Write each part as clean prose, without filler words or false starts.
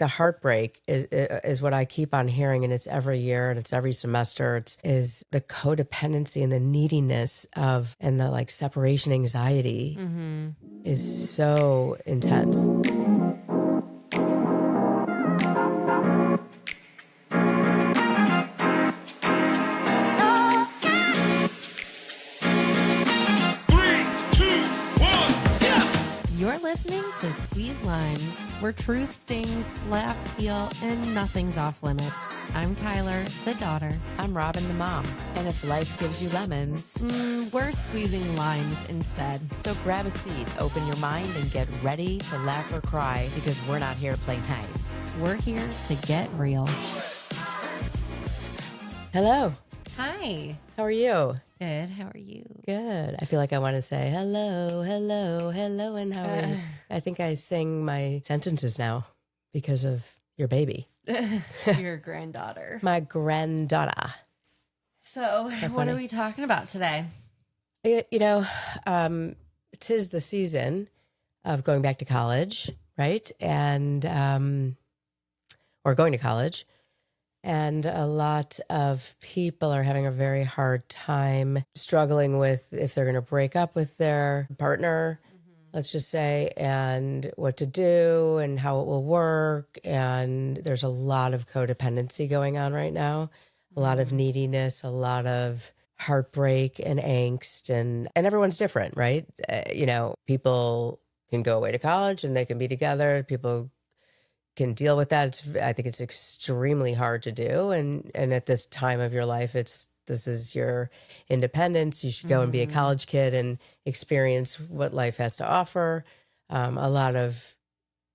the heartbreak is what I keep on hearing, and it's every year and it's every semester. Is the codependency and the neediness of, and the like separation anxiety is so intense. You're listening to Squeeze Lines, where truth stings, laughs heal, and nothing's off limits. I'm Tyler, the daughter. I'm Robin, the mom. And if life gives you lemons, We're squeezing lines instead. so grab a seat, open your mind, and get ready to laugh or cry because we're not here to play nice. We're here to get real. Hello, Hi. how are you? Good. How are you? Good. I feel like I want to say hello, hello, hello, and how are you? I think I sing my sentences now because of your baby, Your granddaughter. my granddaughter. So what funny. are we talking about today? Tis the season of going back to college, right? And or going to college. And a lot of people are having a very hard time struggling with if they're going to break up with their partner, let's just say, and what to do and how it will work. And there's a lot of codependency going on right now, a lot of neediness, a lot of heartbreak and angst, and everyone's different, right? People can go away to college and they can be together. People can deal with that. I think it's extremely hard to do. And at this time of your life, this is your independence. You should go and be a college kid and experience what life has to offer. A lot of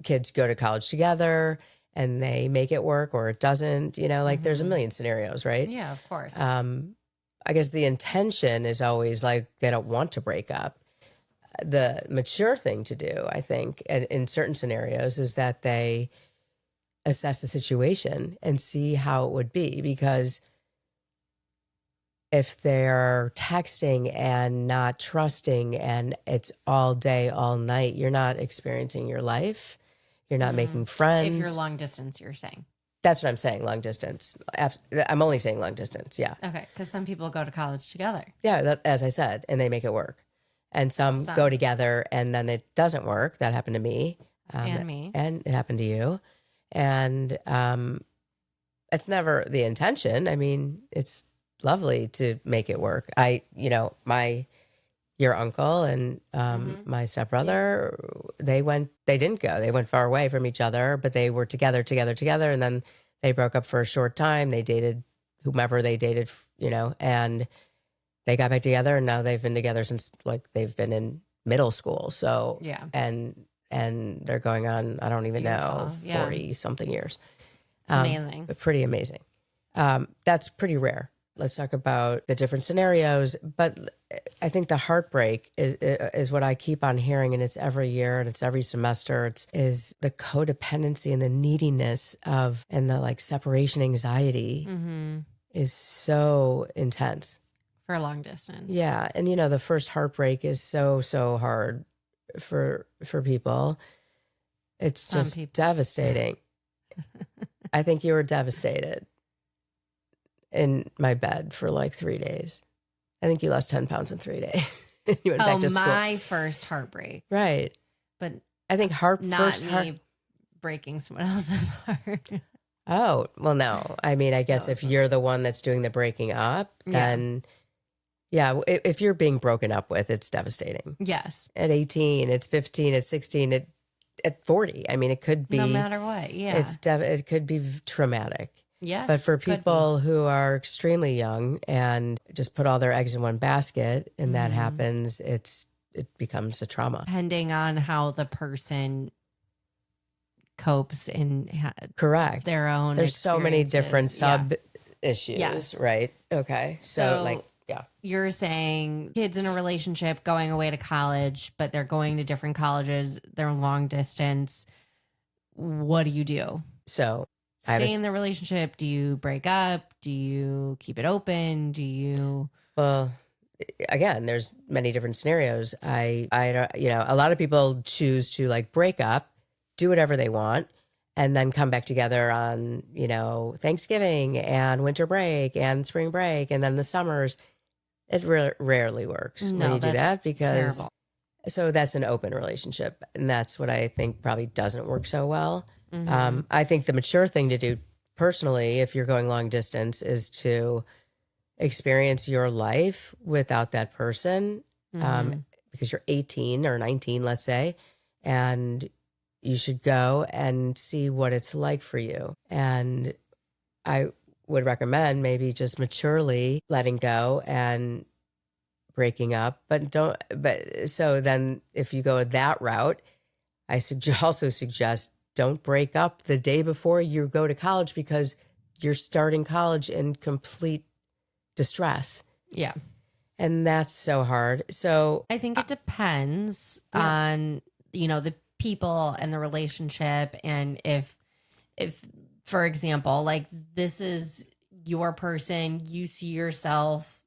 kids go to college together and they make it work or it doesn't, there's a million scenarios, right? Yeah, of course. I guess the intention is always like they don't want to break up. The mature thing to do, I think, and in certain scenarios, is that they assess the situation and see how it would be. Because if they're texting and not trusting and it's all day, all night, you're not experiencing your life. You're not making friends. If you're long distance, you're saying. That's what I'm saying, long distance. I'm only saying long distance, yeah. Okay, because some people go to college together. Yeah, as I said, and they make it work. And some go together and then it doesn't work. That happened to me. And me. And it happened to you. And it's never the intention. I mean, it's lovely to make it work. Your uncle and my stepbrother, they didn't go. They went far away from each other, but they were together. And then they broke up for a short time. They dated whomever they dated, and they got back together, and now they've been together since they've been in middle school. So Yeah. and they're going on, I don't even know, Beautiful. Yeah. 40 something years. It's amazing. But pretty amazing. That's pretty rare. Let's talk about the different scenarios. But I think the heartbreak is what I keep on hearing, and it's every year and it's every semester. Is the codependency and the neediness of, and the like separation anxiety is so intense. For long distance. Yeah. And the first heartbreak is so hard for people. It's Some just people. devastating. I think you were devastated in my bed for like 3 days. I think you lost 10 pounds in 3 days. You went back to school. My first heartbreak. Right. But I think not me breaking someone else's heart. Oh, well, no. I mean, I guess if you're the one that's doing the breaking up, then yeah, if you're being broken up with, it's devastating. Yes. At 18, it's 15, at 16, at 40. I mean, it could be. No matter what, yeah. It could be traumatic. Yes. But for people who are extremely young and just put all their eggs in one basket and that happens, it becomes a trauma. Depending on how the person copes in Correct. their own There's so many different sub issues, Yes. right? Okay. So yeah. You're saying kids in a relationship going away to college, but they're going to different colleges, they're long distance. What do you do? So Stay in the relationship? Do you break up? Do you keep it open? Do you? Well, again, there's many different scenarios. I don't, a lot of people choose to break up, do whatever they want, and then come back together on, Thanksgiving and winter break and spring break and then the summers. It rarely works when No, you do that's that because terrible. so that's an open relationship. And that's what I think probably doesn't work so well. Mm-hmm. I think the mature thing to do personally, if you're going long distance, is to experience your life without that person Mm-hmm. because you're 18 or 19, let's say, and you should go and see what it's like for you. And I would recommend maybe just maturely letting go and breaking up, but so then if you go that route, also suggest don't break up the day before you go to college because you're starting college in complete distress. Yeah. And that's so hard. So I think it depends Yeah. on, the people and the relationship. And if, for example, like this is your person, you see yourself,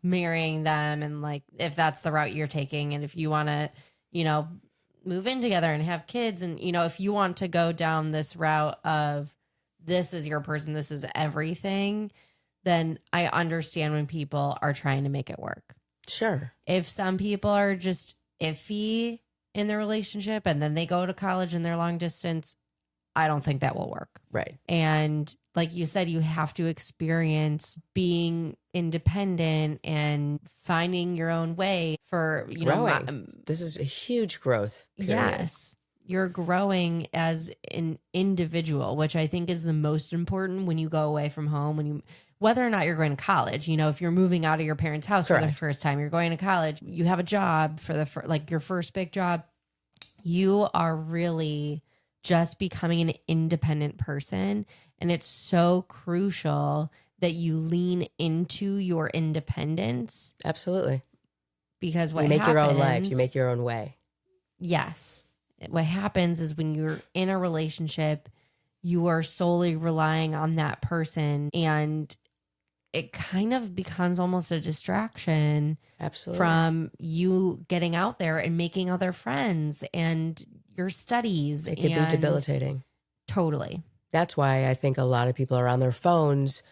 marrying them. And like, if that's the route you're taking, and if you want to, move in together and have kids, and, if you want to go down this route of this is your person, this is everything, then I understand when people are trying to make it work. sure. If some people are just iffy in their relationship and then they go to college and they're long distance, I don't think that will work. Right. And like you said, you have to experience being independent and finding your own way for, Growing. This is a huge growth period. yes, you're growing as an individual, which I think is the most important when you go away from home, whether or not you're going to college, if you're moving out of your parents' house for the Correct. first time, you're going to college, you have a job for like your first big job, you are really just becoming an independent person. And it's so crucial that you lean into your independence, Absolutely. because what You make your own life. happens- You make your own way. Yes. What happens is when you're in a relationship, you are solely relying on that person, and it kind of becomes almost a distraction Absolutely. from you getting out there and making other friends and your studies. It could be debilitating. Totally. That's why I think a lot of people are on their phones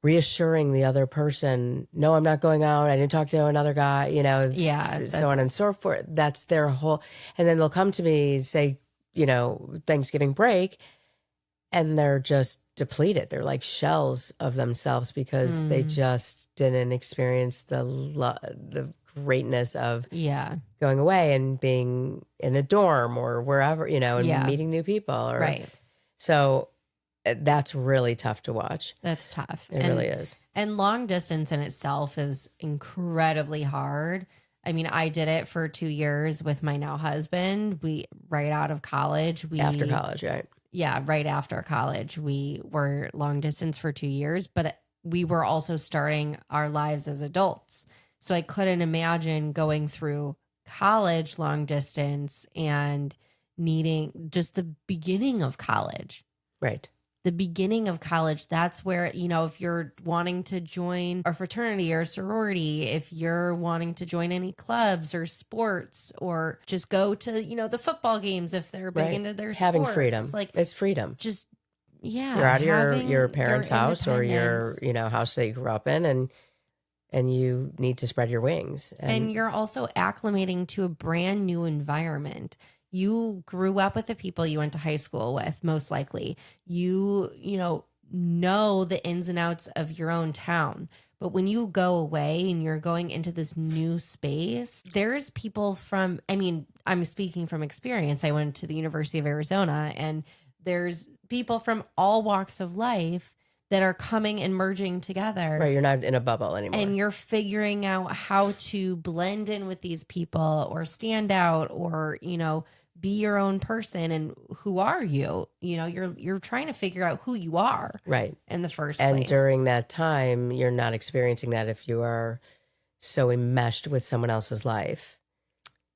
reassuring the other person, no, I'm not going out. I didn't talk to another guy, Yeah, so on and so forth. That's their whole, and then they'll come to me, say, Thanksgiving break, and they're just depleted. They're like shells of themselves because they just didn't experience the greatness of Yeah. going away and being in a dorm or wherever, and Yeah. meeting new people. Right. So that's really tough to watch. That's tough. It really is. And long distance in itself is incredibly hard. I mean, I did it for 2 years with my now husband. Right out of college. After college, right? Yeah, right after college. We were long distance for 2 years, but we were also starting our lives as adults. So I couldn't imagine going through college long distance and needing just the beginning of college. Right. The beginning of college, that's where, if you're wanting to join a fraternity or a sorority, if you're wanting to join any clubs or sports, or just go to, the football games if they're big Right. into their Having sports. freedom. Like, It's freedom. just, yeah. You're out of having your parents' house or your, independence. house that you grew up in, and you need to spread your wings. And you're also acclimating to a brand new environment. You grew up with the people you went to high school with, most likely. You know the ins and outs of your own town. But when you go away and you're going into this new space, there's people I'm speaking from experience. I went to the University of Arizona, and there's people from all walks of life that are coming and merging together. Right. You're not in a bubble anymore. And you're figuring out how to blend in with these people or stand out or, be your own person. And who are you? You're trying to figure out who you are. Right. In the first And place. during that time, you're not experiencing that if you are so enmeshed with someone else's life.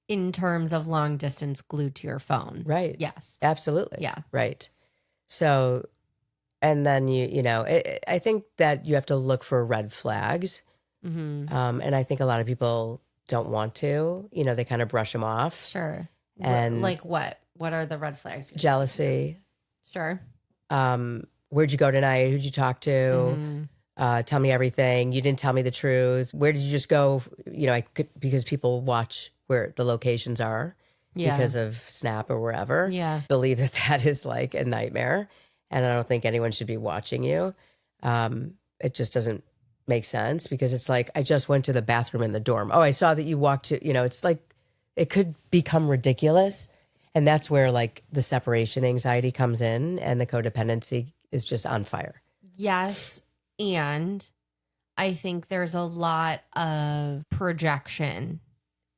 In terms of long distance glued to your phone. Right. Yes. Absolutely. Yeah. Right. So, and then I think that you have to look for red flags. Mm-hmm. And I think a lot of people don't want to, they kind of brush them off. Sure. And like what? What are the red flags? Jealousy, Sure. Where'd you go tonight? Who'd you talk to? Tell me everything. You didn't tell me the truth. Where did you just go? Because people watch where the locations are Yeah. because of Snap or wherever. Yeah. Believe that is like a nightmare. And I don't think anyone should be watching you. It just doesn't make sense because it's like, I just went to the bathroom in the dorm. Oh, I saw that you walked to, it's like, it could become ridiculous. And that's where like the separation anxiety comes in and the codependency is just on fire. Yes. And I think there's a lot of projection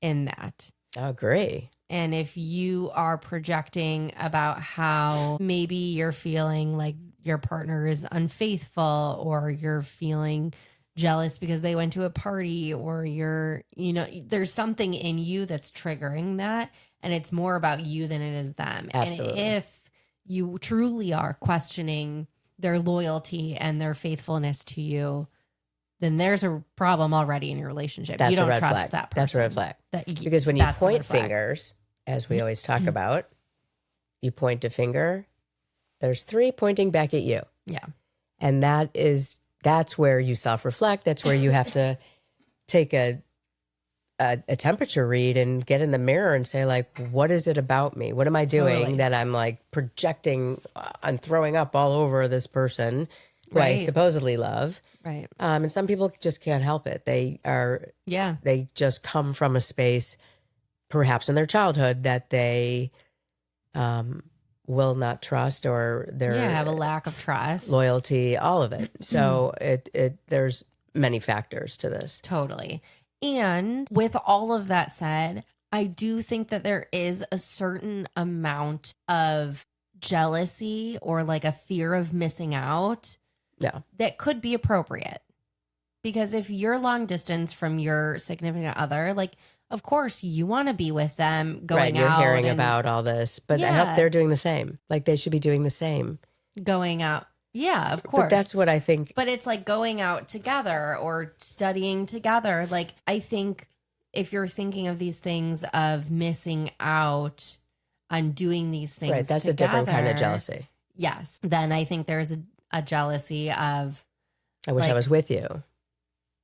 in that. I agree. And if you are projecting about how maybe you're feeling like your partner is unfaithful, or you're feeling jealous because they went to a party, or there's something in you that's triggering that. And it's more about you than it is them. Absolutely. And if you truly are questioning their loyalty and their faithfulness to you, then there's a problem already in your relationship. That's you don't a red trust flag. that person. That's a red flag. Because when you That's the point red flag. fingers, as we always talk about, you point a finger, there's 3 pointing back at you. Yeah. And that's where you self-reflect. That's where you have to take a temperature read and get in the mirror and say, like, what is it about me? What am I doing Totally. that I'm like projecting and throwing up all over this person who I Right. supposedly love? Right. And some people just can't help it. They just come from a space, perhaps in their childhood, that they will not trust, or have a lack of trust. loyalty, all of it. So there's many factors to this. Totally. And with all of that said, I do think that there is a certain amount of jealousy or like a fear of missing out Yeah. that could be appropriate. Because if you're long distance from your significant other, like, of course you want to be with them, going You're out. hearing about all this, but I hope they're doing the same. Like, they should be doing the same. Going out. Yeah, of course. But that's what I think. But it's like going out together or studying together. Like, I think if you're thinking of these things of missing out on doing these things Right. That's together, a different kind of jealousy. Yes. Then I think there's a jealousy of, I wish I was with you.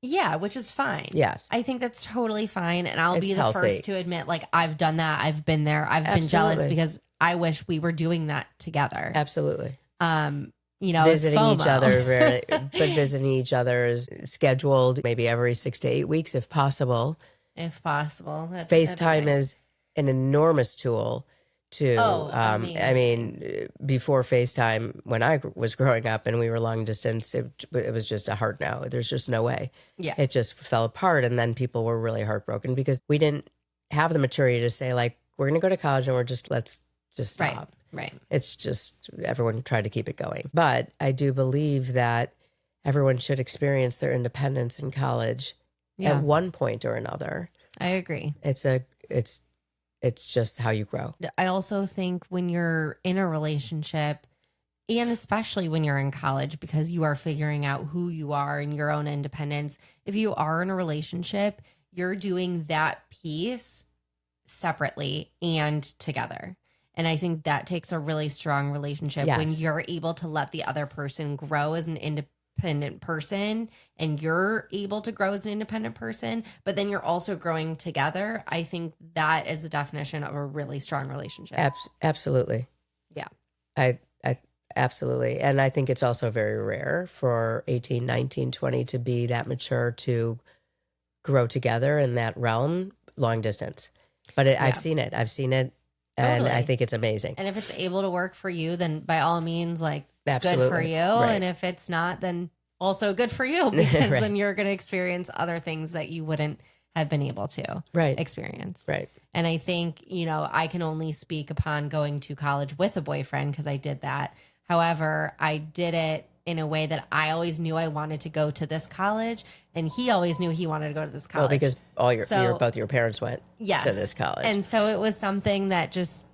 yeah, which is fine. Yes. I think that's totally fine. And I'll It's be the healthy. first to admit, like, I've done that. I've been there. I've been jealous Absolutely. because I wish we were doing that together. Absolutely. Visiting Visiting each other, but visiting each other is scheduled maybe every 6 to 8 weeks if possible. if possible. FaceTime is an enormous tool to, I amazing. mean, before FaceTime, when I was growing up and we were long distance, it was just a hard no. There's just no way. Yeah. It just fell apart. And then people were really heartbroken because we didn't have the maturity to say, like, we're going to go to college and let's just stop. Right. It's just everyone tried to keep it going. But I do believe that everyone should experience their independence in college at one point or another. I agree. It's just how you grow. I also think when you're in a relationship, and especially when you're in college, because you are figuring out who you are and your own independence, if you are in a relationship, you're doing that piece separately and together. And I think that takes a really strong relationship when Yes. you're able to let the other person grow as an independent person, and you're able to grow as an independent person, but then you're also growing together. I think that is the definition of a really strong relationship. Absolutely. Yeah. I absolutely. And I think it's also very rare for 18, 19, 20 to be that mature to grow together in that realm, long distance. But I've seen it. And Totally. I think it's amazing. And if it's able to work for you, then by all means, like, Absolutely. good for you. Right. And if it's not, then also good for you, because Right. then you're going to experience other things that you wouldn't have been able to experience. Right. And I think, I can only speak upon going to college with a boyfriend because I did that. However, I did it in a way that I always knew I wanted to go to this college, and he always knew he wanted to go to this college. Well, because So- both your parents went to this college. And so it was something that just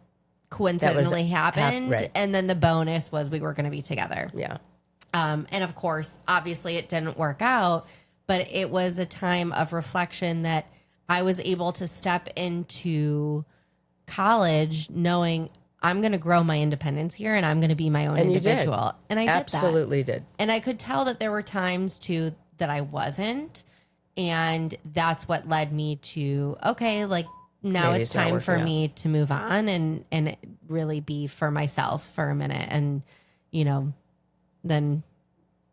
coincidentally happened. right. And then the bonus was we were going to be together. Yeah. And of course, obviously it didn't work out, but it was a time of reflection that I was able to step into college knowing I'm going to grow my independence here and I'm going to be my own And you did. individual. And I did that. Absolutely did. And I could tell that there were times too that I wasn't. And that's what led me to, okay, like now Maybe it's it's not time for working out. me to move on and really be for myself for a minute. And, you know, then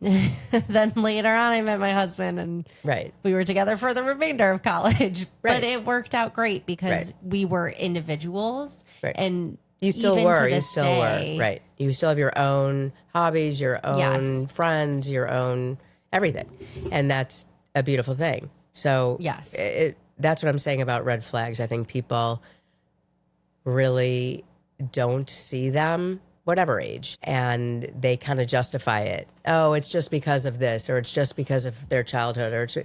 then later on I met my husband and Right. we were together for the remainder of college. Right. But it worked out great because Right. we were individuals. Right. And You still even were. to You this still day, were. Right. You still have your own hobbies, your own Yes. friends, your own everything. And that's a beautiful thing. So Yes. that's what I'm saying about red flags. I think people really don't see them, whatever age, and they kind of justify it. Oh, it's just because of this, or it's just because of their childhood, or it's,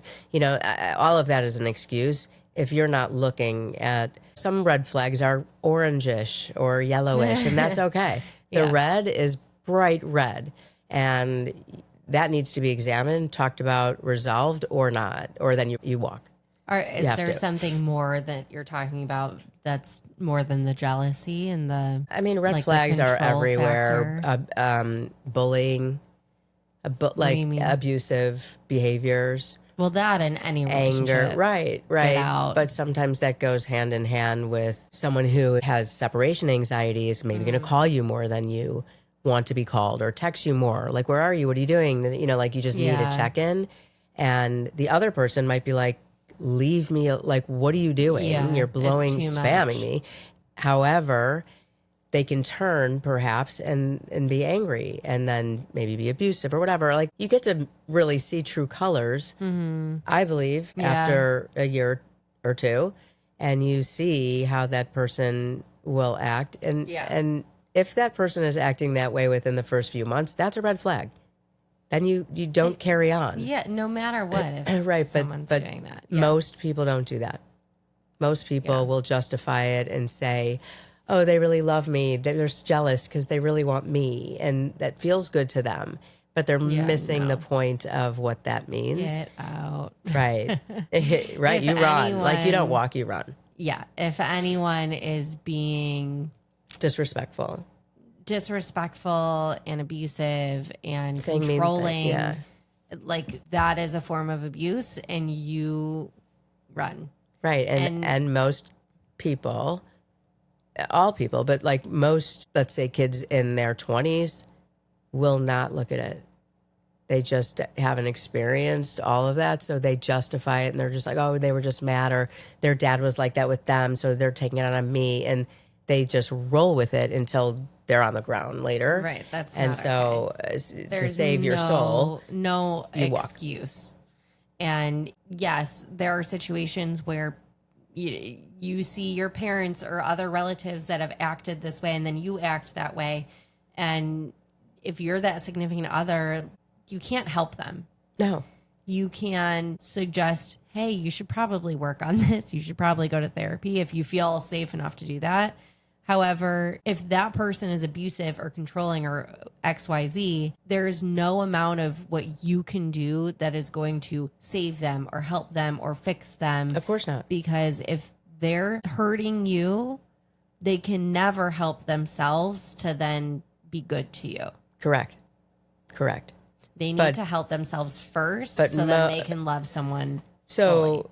all of that is an excuse if you're not looking at some red flags are orangish or yellowish, and that's okay. The Yeah. red is bright red, and that needs to be examined, talked about, resolved, or not, or then you walk. Or is have there to. something more that you're talking about that's more than the jealousy and the I mean, red like the flags are control everywhere. factor? Bullying, do you mean? abusive behaviors, Well, that in any relationship. anger. Right. out. But sometimes that goes hand in hand with someone who has separation anxiety is maybe going to call you more than you want to be called, or text you more. Like, where are you? What are you doing? Like you just need Yeah. a check in. And the other person might be like, leave me, like, what are you doing? Yeah, You're it's blowing, too spamming much. me. However, they can turn perhaps and be angry and then maybe be abusive or whatever. Like, you get to really see true colors, I believe, Yeah. after a year or two, and you see how that person will act. And if that person is acting that way within the first few months, that's a red flag. Then you don't carry on. Yeah, no matter what, if Right, someone's but doing that. Yeah. most people don't do that. Most people will justify it and say, oh, they really love me. They're just jealous because they really want me. And that feels good to them. But they're missing the point of what that means. Get out. Right. Right. If You run. Like, you don't anyone- walk, you run. Yeah, if anyone is being Disrespectful. disrespectful and abusive and Saying mean things, controlling, yeah. like that is a form of abuse and you run. Right. And most people, all people, but like most, let's say kids in their 20s will not look at it. They just haven't experienced all of that. So they justify it and they're just like, oh, they were just mad, or their dad was like that with them. So they're taking it out on me. And they just roll with it until they're on the ground later. Right. That's And not so okay. to There's save your soul, no you walk. excuse. And yes, there are situations where you see your parents or other relatives that have acted this way and then you act that way. And if you're that significant other, you can't help them. no. You can suggest, hey, you should probably work on this. You should probably go to therapy if you feel safe enough to do that. However, if that person is abusive or controlling or XYZ, there's no amount of what you can do that is going to save them or help them or fix them. Of course not. Because if they're hurting you, they can never help themselves to then be good to you. Correct. They need But- to help themselves first but so that they can love someone. So, fully.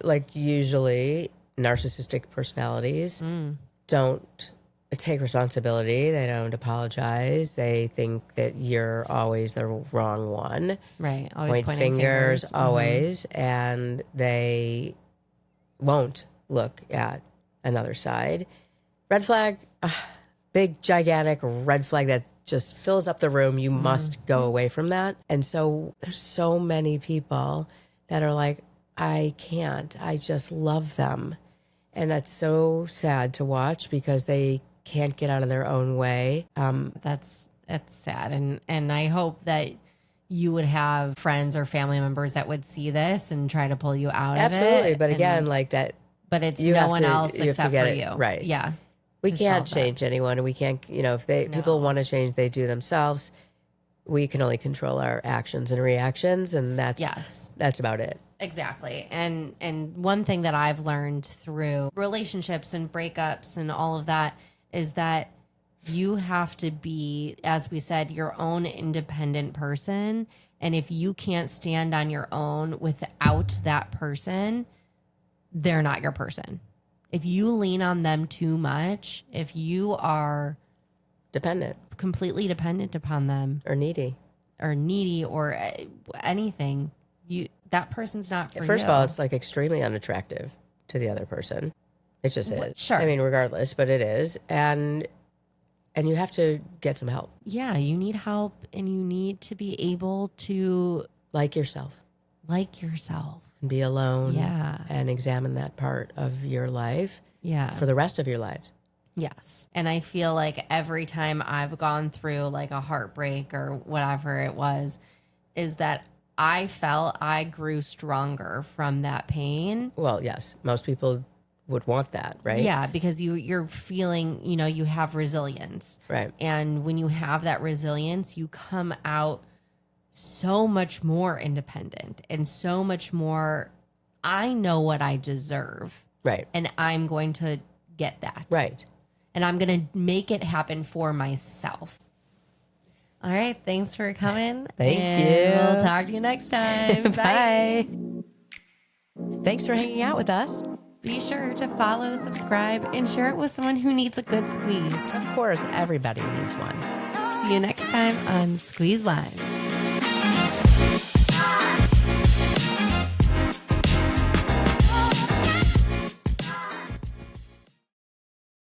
like, usually narcissistic personalities don't take responsibility. They don't apologize. They think that you're always the wrong one. Right. Always Point pointing fingers, fingers. always. And they won't look at another side. Red flag, big, gigantic red flag that just fills up the room. You must go away from that. And so there's so many people that are like, I can't. I just love them. And that's so sad to watch because they can't get out of their own way. That's sad. And I hope that you would have friends or family members that would see this and try to pull you out of it. Absolutely. But And- again, like that, but it's you no have one to- else you have to except get for it you. right. Yeah. we to can't solve that. change anyone. And we can't, if people want to change, they do themselves. We can only control our actions and reactions. And Yes. that's about it. Exactly. And one thing that I've learned through relationships and breakups and all of that is that You have to be, as we said, your own independent person. And if you can't stand on your own without that person, they're not your person. If you lean on them too much, if you are Dependent completely dependent upon them or needy. or anything, that person's not for you. First of all, it's like extremely unattractive to the other person. It just is. Sure. I mean, regardless, but it is. And you have to get some help. Yeah, you need help and you need to be able to Like yourself. and Be alone. Yeah. And examine that part of your life. Yeah. For the rest of your lives. Yes. And I feel like every time I've gone through like a heartbreak or whatever it was, is that I felt I grew stronger from that pain. Well, yes. Most people would want that, right? Yeah, because you're feeling, you have resilience. Right. And when you have that resilience, you come out so much more independent and so much more, I know what I deserve. Right. And I'm going to get that. Right. And I'm going to make it happen for myself. All right. Thanks for coming. Thank and you. We'll talk to you next time. Bye. Thanks for hanging out with us. Be sure to follow, subscribe, and share it with someone who needs a good squeeze. Of course, everybody needs one. See you next time on Squeeze Lines.